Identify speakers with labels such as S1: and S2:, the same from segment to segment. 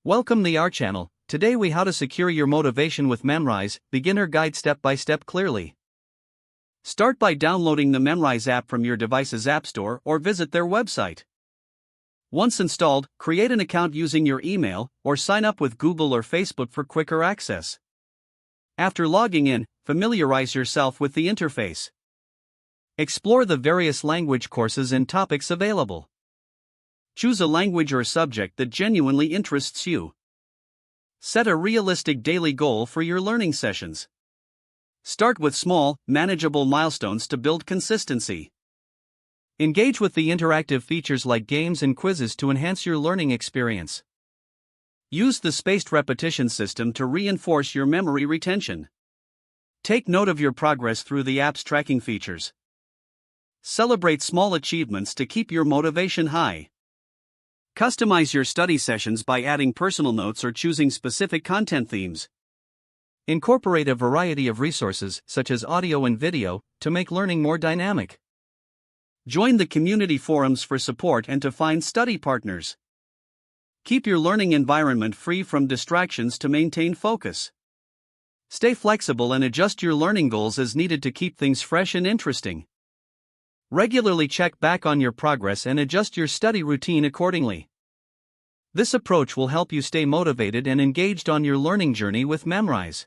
S1: Welcome to our channel. Today we how to secure your motivation with Memrise, beginner guide step by step clearly. Start by downloading the Memrise app from your device's app store or visit their website. Once installed, create an account using your email or sign up with Google or Facebook for quicker access. After logging in, familiarize yourself with the interface. Explore the various language courses and topics available. Choose a language or subject that genuinely interests you. Set a realistic daily goal for your learning sessions. Start with small, manageable milestones to build consistency. Engage with the interactive features like games and quizzes to enhance your learning experience. Use the spaced repetition system to reinforce your memory retention. Take note of your progress through the app's tracking features. Celebrate small achievements to keep your motivation high. Customize your study sessions by adding personal notes or choosing specific content themes. Incorporate a variety of resources, such as audio and video, to make learning more dynamic. Join the community forums for support and to find study partners. Keep your learning environment free from distractions to maintain focus. Stay flexible and adjust your learning goals as needed to keep things fresh and interesting. Regularly check back on your progress and adjust your study routine accordingly. This approach will help you stay motivated and engaged on your learning journey with Memrise.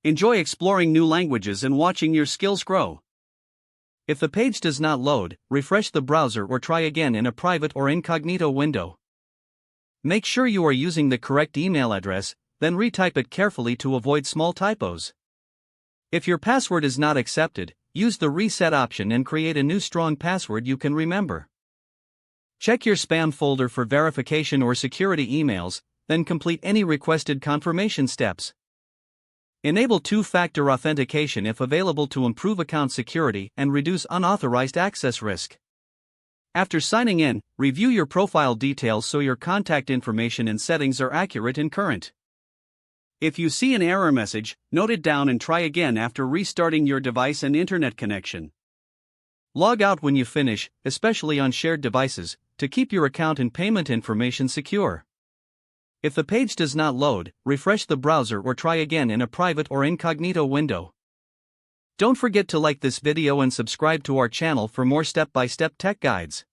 S1: Enjoy exploring new languages and watching your skills grow. If the page does not load, refresh the browser or try again in a private or incognito window. Make sure you are using the correct email address, then retype it carefully to avoid small typos. If your password is not accepted, use the reset option and create a new strong password you can remember. Check your spam folder for verification or security emails, then complete any requested confirmation steps. Enable two-factor authentication if available to improve account security and reduce unauthorized access risk. After signing in, review your profile details so your contact information and settings are accurate and current. If you see an error message, note it down and try again after restarting your device and internet connection. Log out when you finish, especially on shared devices, to keep your account and payment information secure. If the page does not load, refresh the browser or try again in a private or incognito window. Don't forget to like this video and subscribe to our channel for more step-by-step tech guides.